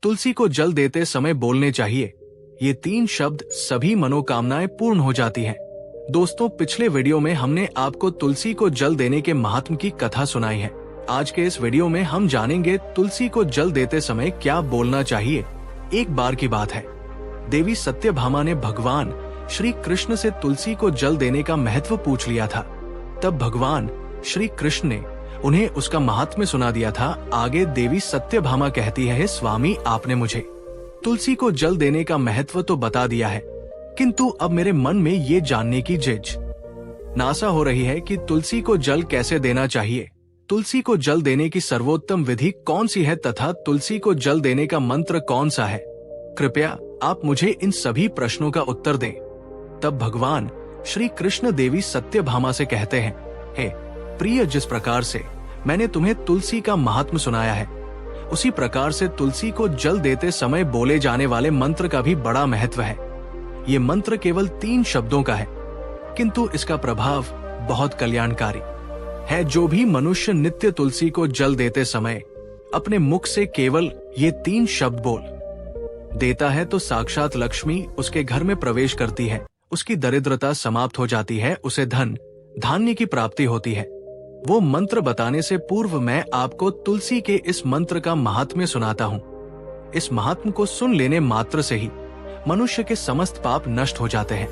तुलसी को जल देते समय बोलने चाहिए। ये 3 शब्द सभी मनोकामनाएं पूर्ण हो जाती हैं। दोस्तों, पिछले वीडियो में हमने आपको तुलसी को जल देने के महात्म की कथा सुनाई है। आज के इस वीडियो में हम जानेंगे तुलसी को जल देते समय क्या बोलना चाहिए। एक बार की बात है, देवी सत्यभामा ने भगवान श्री कृष्ण से तुलसी को जल देने का महत्व पूछ लिया था। तब भगवान श्री कृष्ण ने उन्हें उसका महात्म्य सुना दिया था। आगे देवी सत्यभामा कहती है, स्वामी, आपने मुझे तुलसी को जल देने का महत्व तो बता दिया है, किंतु अब मेरे मन में ये जानने की जिज्ञासा हो रही है कि तुलसी को जल कैसे देना चाहिए, तुलसी को जल देने की सर्वोत्तम विधि कौन सी है तथा तुलसी को जल देने का मंत्र कौन सा है। कृपया आप मुझे इन सभी प्रश्नों का उत्तर दें। तब भगवान श्री कृष्ण देवी सत्यभामा से कहते हैं, हे प्रिय, जिस प्रकार से मैंने तुम्हें तुलसी का महात्म्य सुनाया है, उसी प्रकार से तुलसी को जल देते समय बोले जाने वाले मंत्र का भी बड़ा महत्व है। ये मंत्र केवल 3 शब्दों का है, किंतु इसका प्रभाव बहुत कल्याणकारी है। जो भी मनुष्य नित्य तुलसी को जल देते समय अपने मुख से केवल ये 3 शब्द बोल देता है तो साक्षात लक्ष्मी उसके घर में प्रवेश करती है, उसकी दरिद्रता समाप्त हो जाती है, उसे धन धान्य की प्राप्ति होती है। वो मंत्र बताने से पूर्व मैं आपको तुलसी के इस मंत्र का महात्म्य सुनाता हूँ। इस महात्म्य को सुन लेने मात्र से ही मनुष्य के समस्त पाप नष्ट हो जाते हैं।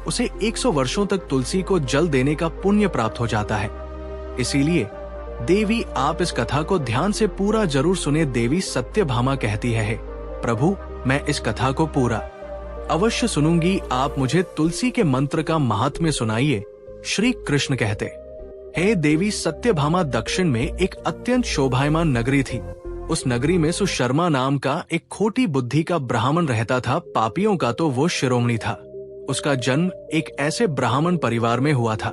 उसे 100 वर्षों तक तुलसी को जल देने का पुण्य प्राप्त हो जाता है। इसीलिए देवी, आप इस कथा को ध्यान से पूरा जरूर सुने। देवी सत्यभामा कहती है, प्रभु, मैं इस कथा को पूरा अवश्य सुनूंगी, आप मुझे तुलसी के मंत्र का महात्म्य सुनाइए। श्री कृष्ण कहते, हे देवी सत्यभामा, दक्षिण में एक अत्यंत शोभायमान नगरी थी। उस नगरी में सुशर्मा नाम का एक खोटी बुद्धि का ब्राह्मण रहता था। पापियों का तो वो शिरोमणि था। उसका जन्म एक ऐसे ब्राह्मण परिवार में हुआ था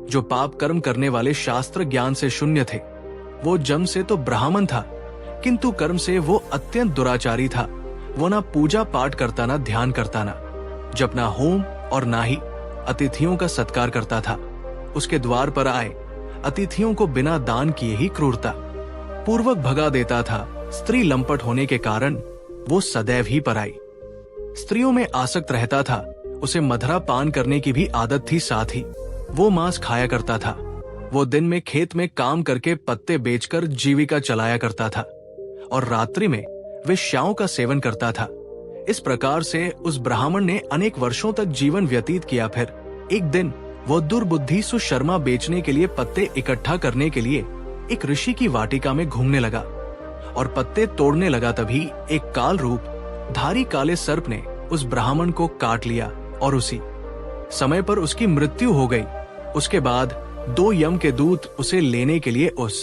जो पाप कर्म करने वाले शास्त्र ज्ञान से शून्य थे। वो जन्म से तो ब्राह्मण था, किंतु कर्म से वो अत्यंत दुराचारी था। वो ना पूजा पाठ करता, ना ध्यान करता, ना जपना होम, और ना ही अतिथियों का सत्कार करता था। उसके द्वार पर आए अतिथियों को बिना दान किए ही क्रूरता पूर्वक भगा देता था। स्त्री लंपट होने के कारण वो सदैव ही पराई स्त्रियों में आसक्त रहता था। उसे मदिरा पान करने की भी आदत थी, साथ ही वो मांस खाया करता था। वो दिन में खेत में काम करके पत्ते बेचकर जीविका चलाया करता था और रात्रि में वेश्याओं का सेवन करता था। इस प्रकार से उस ब्राह्मण ने अनेक वर्षों तक जीवन व्यतीत किया। फिर एक दिन वो दुर्बुद्धि सुशर्मा बेचने के लिए पत्ते इकट्ठा करने के लिए एक ऋषि की वाटिका में घूमने लगा और पत्ते तोड़ने लगा। तभी एक काल रूप धारी काले सर्प ने उस ब्राह्मण को काट लिया और उसी समय पर उसकी मृत्यु हो गई। उसके बाद 2 यम के दूत उसे लेने के लिए उस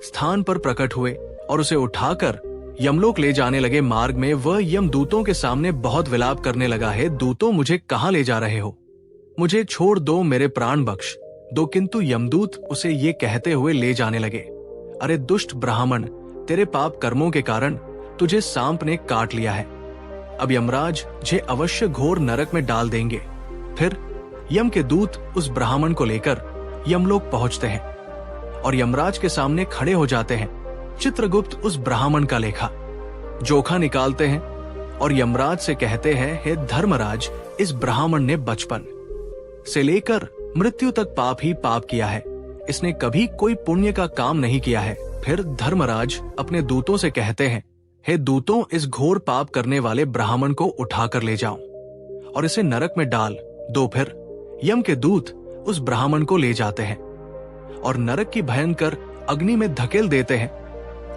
स्थान पर प्रकट हुए और उसे उठाकर यमलोक ले जाने लगे। मार्ग में वह यमदूतों के सामने बहुत विलाप करने लगा, है दूतों, मुझे कहाँ ले जा रहे हो? मुझे छोड़ दो, मेरे प्राण बख्श दो। किंतु यमदूत उसे ये कहते हुए ले जाने लगे, अरे दुष्ट ब्राह्मण, तेरे पाप कर्मों के कारण तुझे सांप ने काट लिया है। अब यमराज तुझे अवश्य घोर नरक में डाल देंगे। फिर यम के दूत उस ब्राह्मण को लेकर यमलोक पहुंचते हैं और यमराज के सामने खड़े हो जाते हैं। चित्रगुप्त उस ब्राह्मण का लेखा जोखा निकालते हैं और यमराज से कहते हैं, हे धर्मराज, इस ब्राह्मण ने बचपन से लेकर मृत्यु तक पाप ही पाप किया है। इसने कभी कोई पुण्य का काम नहीं किया है। फिर धर्मराज अपने दूतों से कहते हैं, हे दूतों, इस घोर पाप करने वाले ब्राह्मण को उठाकर ले जाओ और इसे नरक में डाल दो। फिर यम के दूत उस ब्राह्मण को ले जाते हैं और नरक की भयंकर अग्नि में धकेल देते हैं।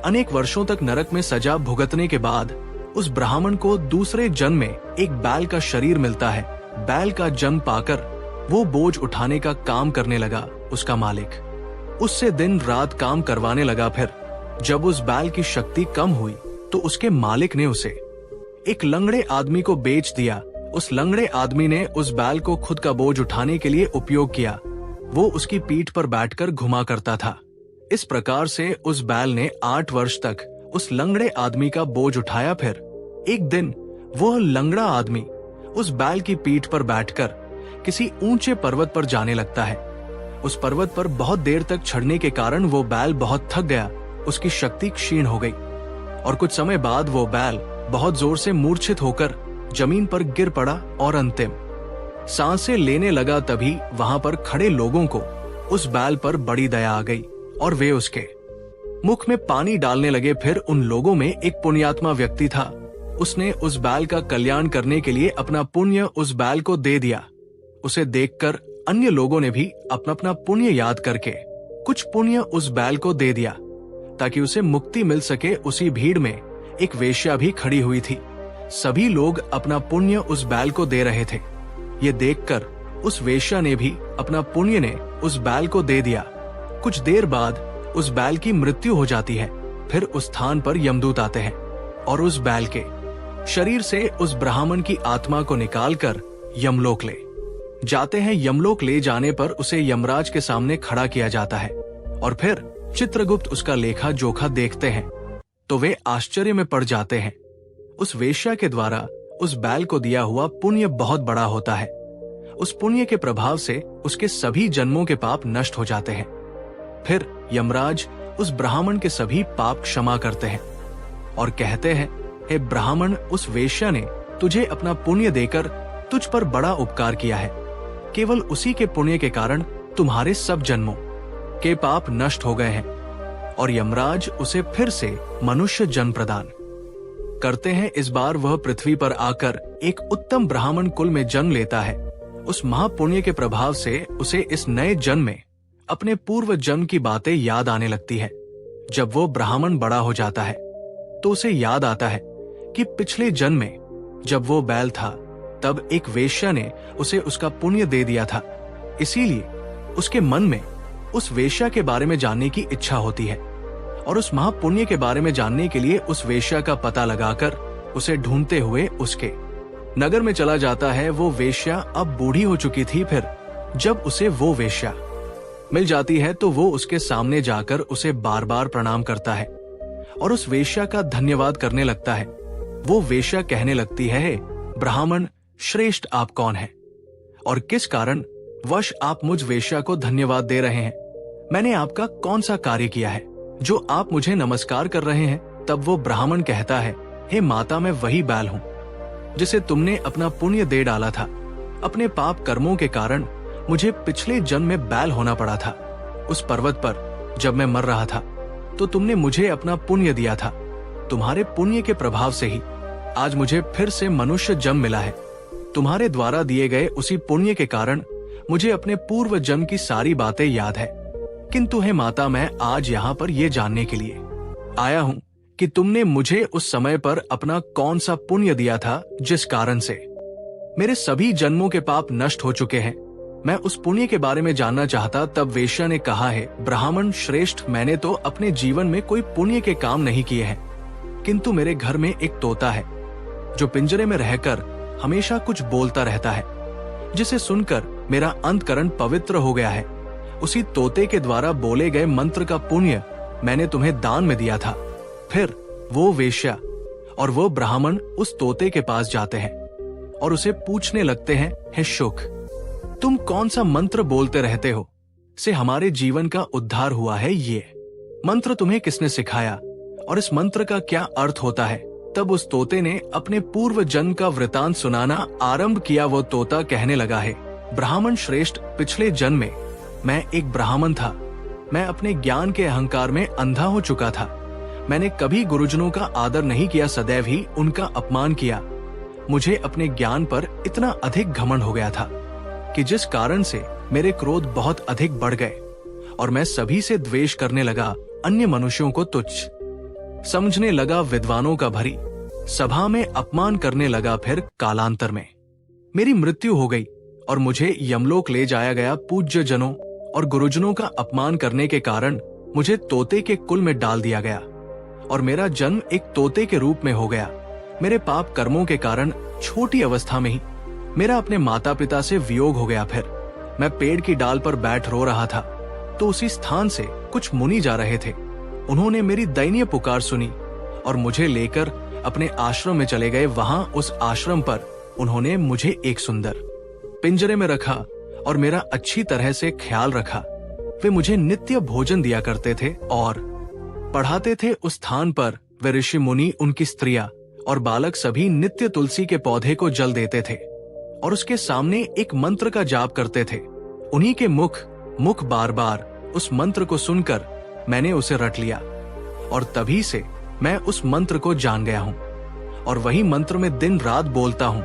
अनेक वर्षों तक नरक में सजा भुगतने के बाद उस ब्राह्मण को दूसरे जन्म में एक बैल का शरीर मिलता है। बैल का जन्म पाकर वो बोझ उठाने का काम करने लगा। उसका मालिक उससे दिन रात काम करवाने लगा। फिर जब उस बैल की शक्ति कम हुई तो उसके मालिक ने उसे एक लंगड़े आदमी को बेच दिया। उस लंगड़े आदमी ने उस बैल को खुद का बोझ उठाने के लिए उपयोग किया। वो उसकी पीठ पर बैठकर घुमा करता था। इस प्रकार से उस बैल ने 8 वर्ष तक उस लंगड़े आदमी का बोझ उठाया। फिर एक दिन वह लंगड़ा आदमी उस बैल की पीठ पर बैठकर किसी ऊंचे पर्वत पर जाने लगता है। उस पर्वत पर बहुत देर तक चढ़ने के कारण वो बैल बहुत थक गया। उसकी शक्ति क्षीण हो गई और कुछ समय बाद वो बैल बहुत जोर से मूर्छित होकर जमीन पर गिर पड़ा और अंतिम सांसें लेने लगा। तभी वहां पर खड़े लोगों को उस बैल पर बड़ी दया आ गई और वे उसके मुख में पानी डालने लगे। फिर उन लोगों में एक पुण्यात्मा व्यक्ति था। उसने उस बैल का कल्याण करने के लिए अपना पुण्य उस बैल को दे दिया। उसे देखकर अन्य लोगों ने भी अपना अपना पुण्य याद करके कुछ पुण्य उस बैल को दे दिया ताकि उसे मुक्ति मिल सके। उसी भीड़ में एक वेश्या भी खड़ी हुई थी। सभी लोग अपना पुण्य उस बैल को दे रहे थे। ये देखकर उस वेश्या ने भी अपना पुण्य ने उस बैल को दे दिया। कुछ देर बाद उस बैल की मृत्यु हो जाती है। फिर उस स्थान पर यमदूत आते हैं और उस बैल के शरीर से उस ब्राह्मण की आत्मा को निकालकर यमलोक ले जाते हैं। यमलोक ले जाने पर उसे यमराज के सामने खड़ा किया जाता है और फिर चित्रगुप्त उसका लेखा जोखा देखते हैं तो वे आश्चर्य में पड़ जाते हैं। उस वेश्या के द्वारा उस बैल को दिया हुआ पुण्य बहुत बड़ा होता है। उस पुण्य के प्रभाव से उसके सभी जन्मों के पाप नष्ट हो जाते हैं। फिर यमराज उस ब्राह्मण के सभी पाप क्षमा करते हैं और कहते हैं, हे ब्राह्मण, उस वेश्या ने तुझे अपना पुण्य देकर तुझ पर बड़ा उपकार किया है। केवल उसी के पुण्य के कारण तुम्हारे सब जन्मों के पाप नष्ट हो गए हैं। और यमराज उसे फिर से मनुष्य जन्म प्रदान करते हैं। इस बार वह पृथ्वी पर आकर एक उत्तम ब्राह्मण कुल में जन्म लेता है। उस महापुण्य के प्रभाव से उसे इस नए जन्म में अपने पूर्व जन्म की बातें याद आने लगती है। जब वो ब्राह्मण बड़ा हो जाता है तो उसे याद आता है कि पिछले जन्म में जब वो बैल था तब एक वेश्या ने उसे उसका पुण्य दे दिया था। इसीलिए उसके मन में उस वेश्या के बारे में जानने की इच्छा होती है और उस महापुण्य के बारे में जानने के लिए उस वेश्या का पता लगाकर उसे ढूंढते हुए उसके नगर में चला जाता है। वो वेश्या अब बूढ़ी हो चुकी थी। फिर जब उसे वो वेश्या मिल जाती है तो वो उसके सामने जाकर उसे बार बार प्रणाम करता है और उस वेश्या का धन्यवाद करने लगता है। वो वेश्या कहने लगती है, ब्राह्मण श्रेष्ठ, आप कौन हैं और किस कारण वश आप मुझ वेश्या को धन्यवाद दे रहे हैं? मैंने आपका कौन सा कार्य किया है जो आप मुझे नमस्कार कर रहे हैं? तब वो ब्राह्मण कहता है, हे माता, मैं वही बैल हूँ जिसे तुमने अपना पुण्य दे डाला था। अपने पाप कर्मों के कारण मुझे पिछले जन्म में बैल होना पड़ा था। उस पर्वत पर जब मैं मर रहा था तो तुमने मुझे अपना पुण्य दिया था। तुम्हारे पुण्य के प्रभाव से ही आज मुझे फिर से मनुष्य जन्म मिला है। तुम्हारे द्वारा दिए गए उसी पुण्य के कारण मुझे अपने पूर्व जन्म की सारी बातें याद है। किंतु हे माता, मैं आज यहाँ पर ये जानने के लिए आया हूँ कि तुमने मुझे उस समय पर अपना कौन सा पुण्य दिया था जिस कारण से मेरे सभी जन्मों के पाप नष्ट हो चुके हैं। मैं उस पुण्य के बारे में जानना चाहता। तब वेश्या ने कहा है, ब्राह्मण श्रेष्ठ, मैंने तो अपने जीवन में कोई पुण्य के काम नहीं किए हैं, किंतु मेरे घर में एक तोता है जो पिंजरे में रहकर हमेशा कुछ बोलता रहता है, जिसे सुनकर मेरा अंतकरण पवित्र हो गया है। उसी तोते के द्वारा बोले गए मंत्र का पुण्य मैंने तुम्हें दान में दिया था। फिर वो वेश्या और वो ब्राह्मण उस तोते के पास जाते हैं और उसे पूछने लगते हैं, हे शुक, तुम कौन सा मंत्र बोलते रहते हो से हमारे जीवन का उद्धार हुआ है? ये मंत्र तुम्हें किसने सिखाया और इस मंत्र का क्या अर्थ होता है? तब उस तोते ने अपने पूर्व जन्म का वृतांत सुनाना आरंभ किया। वो तोता कहने लगा है, ब्राह्मण श्रेष्ठ, पिछले जन्म में मैं एक ब्राह्मण था। मैं अपने ज्ञान के अहंकार में अंधा हो चुका था। मैंने कभी गुरुजनों का आदर नहीं किया, सदैव ही उनका अपमान किया। मुझे अपने ज्ञान पर इतना अधिक घमंड हो गया था कि जिस कारण से मेरे क्रोध बहुत अधिक बढ़ गए और मैं सभी से द्वेष करने लगा। अन्य मनुष्यों को तुच्छ समझने लगा, विद्वानों का भरी सभा में अपमान करने लगा। फिर कालांतर में मेरी मृत्यु हो गई और मुझे यमलोक ले जाया गया। पूज्य जनों और गुरुजनों का अपमान करने के कारण मुझे तोते के कुल में डाल दिया गया और मेरा जन्म एक तोते के रूप में हो गया। मेरे पाप कर्मों के कारण छोटी अवस्था में ही मेरा अपने माता पिता से वियोग हो गया। फिर मैं पेड़ की डाल पर बैठ रो रहा था तो उसी स्थान से कुछ मुनि जा रहे थे। उन्होंने मेरी दयनीय पुकार सुनी और मुझे लेकर अपने आश्रम में चले गए। वहां उस आश्रम पर उन्होंने मुझे एक सुंदर पिंजरे में रखा और मेरा अच्छी तरह से ख्याल रखा। वे मुझे नित्य भोजन दिया करते थे और पढ़ाते थे। उस स्थान पर वे ऋषि मुनि, उनकी स्त्रियां और बालक सभी नित्य तुलसी के पौधे को जल देते थे और उसके सामने एक मंत्र का जाप करते थे। उन्हीं के मुख बार बार उस मंत्र को सुनकर मैंने उसे रट लिया और तभी से मैं उस मंत्र को जान गया हूँ और वही मंत्र में दिन रात बोलता हूँ।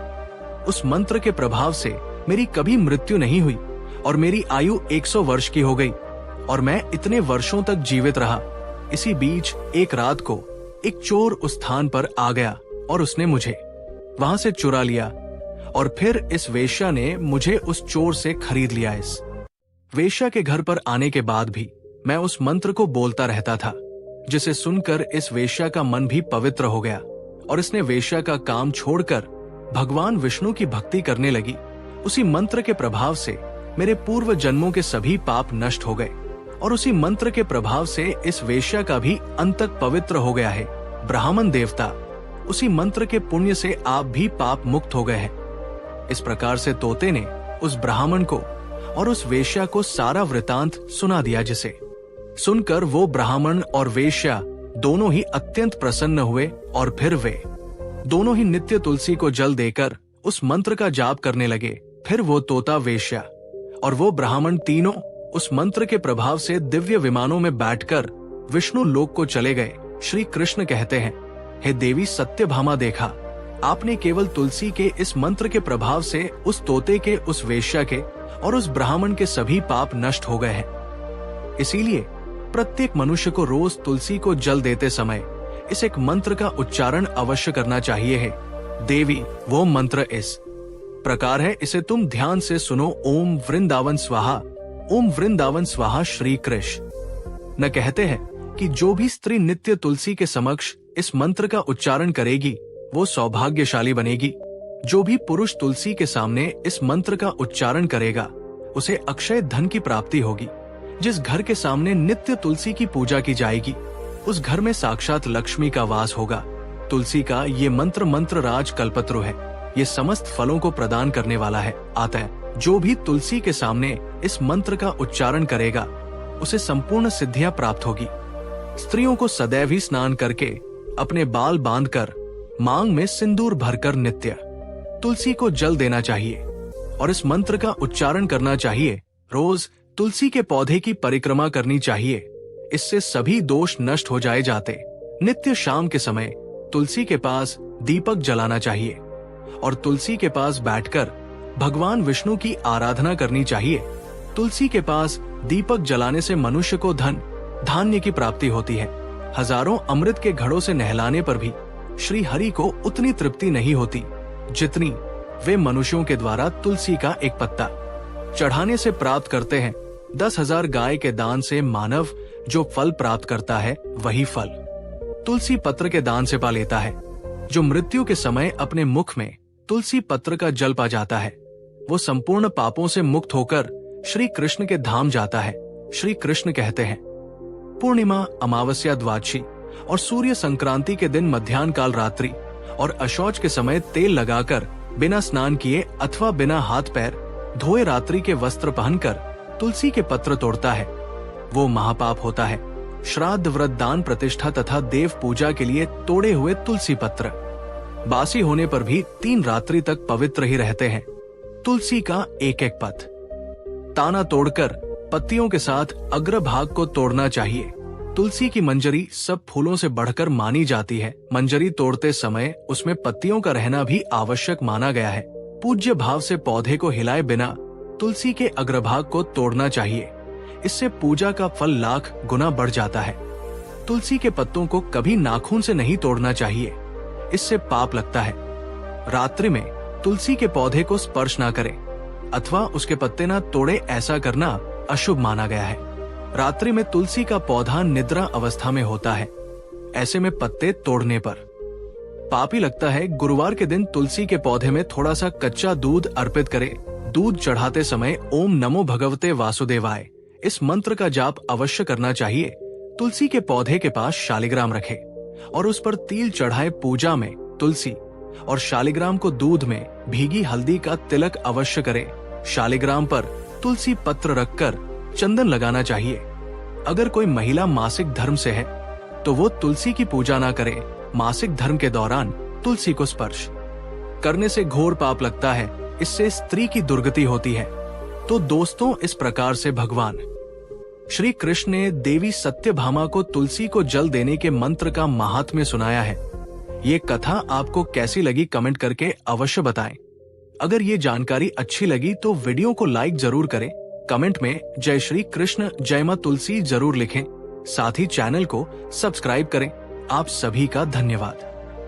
उस मंत्र के प्रभाव से मेरी कभी मृत्यु नहीं हुई और मेरी आयु 100 वर्ष की हो गई और मैं इतने वर्षों तक जीवित रहा। इसी बीच एक रात को एक चोर उस स्थान पर आ गया और उसने मुझे वहां से चुरा लिया और फिर इस वेश्या ने मुझे उस चोर से खरीद लिया। इस वेश्या के घर पर आने के बाद भी मैं उस मंत्र को बोलता रहता था, जिसे सुनकर इस वेश्या का मन भी पवित्र हो गया और इसने वेश्या का काम छोड़कर भगवान विष्णु की भक्ति करने लगी। उसी मंत्र के प्रभाव से मेरे पूर्व जन्मों के सभी पाप नष्ट हो गए और उसी मंत्र के प्रभाव से इस वेश्या का भी अंतक पवित्र हो गया है। ब्राह्मण देवता, उसी मंत्र के पुण्य से आप भी पाप मुक्त हो गए हैं। इस प्रकार से तोते ने उस ब्राह्मण को और उस वेश्या को सारा वृतांत सुना दिया, जिसे सुनकर वो ब्राह्मण और वेश्या दोनों ही अत्यंत प्रसन्न हुए और फिर वे दोनों ही नित्य तुलसी को जल देकर उस मंत्र का जाप करने लगे। फिर वो तोता, वेश्या और वो ब्राह्मण तीनों उस मंत्र के प्रभाव से दिव्य विमानों में बैठकर विष्णु लोक को चले गए। श्री कृष्ण कहते हैं, हे देवी सत्यभामा, देखा आपने केवल तुलसी के इस मंत्र के प्रभाव से उस तोते के, उस वेश्या के और उस ब्राह्मण के सभी पाप नष्ट हो गए हैं। इसीलिए प्रत्येक मनुष्य को रोज तुलसी को जल देते समय इस एक मंत्र का उच्चारण अवश्य करना चाहिए है। देवी, वो मंत्र इस प्रकार है, इसे तुम ध्यान से सुनो। ओम वृंदावन स्वाहा, ओम वृंदावन स्वाहा। श्री कृष्ण न कहते हैं कि जो भी स्त्री नित्य तुलसी के समक्ष इस मंत्र का उच्चारण करेगी वो सौभाग्यशाली बनेगी। जो भी पुरुष तुलसी के सामने इस मंत्र का उच्चारण करेगा उसे अक्षय धन की प्राप्ति होगी। जिस घर के सामने नित्य तुलसी की पूजा की जाएगी उस घर में साक्षात लक्ष्मी का वास होगा। तुलसी का ये मंत्र राज कल्पत्रु है। ये समस्त फलों को प्रदान करने वाला है। आता है, जो भी तुलसी के सामने इस मंत्र का उच्चारण करेगा उसे संपूर्ण सिद्धियां प्राप्त होगी। स्त्रियों को सदैव ही स्नान करके अपने बाल बांधकर मांग में सिंदूर भरकर नित्य तुलसी को जल देना चाहिए और इस मंत्र का उच्चारण करना चाहिए। रोज तुलसी के पौधे की परिक्रमा करनी चाहिए, इससे सभी दोष नष्ट हो जाते। नित्य शाम के समय तुलसी के पास दीपक जलाना चाहिए और तुलसी के पास बैठकर भगवान विष्णु की आराधना करनी चाहिए। तुलसी के पास दीपक जलाने से मनुष्य को धन धान्य की प्राप्ति होती है। हजारों अमृत के घड़ों से नहलाने पर भी श्री हरि को उतनी तृप्ति नहीं होती जितनी वे मनुष्यों के द्वारा तुलसी का एक पत्ता चढ़ाने से प्राप्त करते हैं। 10,000 गाय के दान से मानव जो फल प्राप्त करता है वही फल तुलसी पत्र के दान से पा लेता है। जो मृत्यु के समय अपने मुख में तुलसी पत्र का जल पा जाता है वो संपूर्ण पापों से मुक्त होकर श्री कृष्ण के धाम जाता है। श्री कृष्ण कहते हैं, पूर्णिमा, अमावस्या, द्वादशी और सूर्य संक्रांति के दिन मध्याह्न काल रात्रि और अशौच के समय तेल लगाकर बिना स्नान किए अथवा बिना हाथ पैर धोए रात्रि के वस्त्र पहनकर तुलसी के पत्र तोड़ता है वो महापाप होता है। श्राद्ध, व्रत, दान, प्रतिष्ठा तथा देव पूजा के लिए तोड़े हुए तुलसी पत्र बासी होने पर भी 3 रात्रि तक पवित्र ही रहते हैं। तुलसी का एक एक पत ताना तोड़कर पत्तियों के साथ अग्रभाग को तोड़ना चाहिए। तुलसी की मंजरी सब फूलों से बढ़कर मानी जाती है। मंजरी तोड़ते समय उसमें पत्तियों का रहना भी आवश्यक माना गया है। पूज्य भाव से पौधे को हिलाए बिना तुलसी के अग्रभाग को तोड़ना चाहिए, इससे पूजा का फल लाख गुना बढ़ जाता है। तुलसी के पत्तों को कभी नाखून से नहीं तोड़ना चाहिए, इससे पाप लगता है। रात्रि में तुलसी के पौधे को स्पर्श ना करें अथवा उसके पत्ते ना तोड़े, ऐसा करना अशुभ माना गया है। रात्रि में तुलसी का पौधा निद्रा अवस्था में होता है, ऐसे में पत्ते तोड़ने पर पापी लगता है। गुरुवार के दिन तुलसी के पौधे में थोड़ा सा कच्चा दूध अर्पित करें। दूध चढ़ाते समय ओम नमो भगवते वासुदेवाय इस मंत्र का जाप अवश्य करना चाहिए। तुलसी के पौधे के पास शालिग्राम रखे और उस पर तिल चढ़ाए। पूजा में तुलसी और शालिग्राम को दूध में भीगी हल्दी का तिलक अवश्य करे। शालिग्राम पर तुलसी पत्र रखकर चंदन लगाना चाहिए। अगर कोई महिला मासिक धर्म से है तो वो तुलसी की पूजा ना करे। मासिक धर्म के दौरान तुलसी को स्पर्श करने से घोर पाप लगता है, इससे स्त्री की दुर्गति होती है। तो दोस्तों, इस प्रकार से भगवान श्री कृष्ण ने देवी सत्यभामा को तुलसी को जल देने के मंत्र का महात्म्य सुनाया है। ये कथा आपको कैसी लगी कमेंट करके अवश्य बताएं। अगर ये जानकारी अच्छी लगी तो वीडियो को लाइक जरूर करें। कमेंट में जय श्री कृष्ण, जय मां तुलसी जरूर लिखें। साथ ही चैनल को सब्सक्राइब करें। आप सभी का धन्यवाद।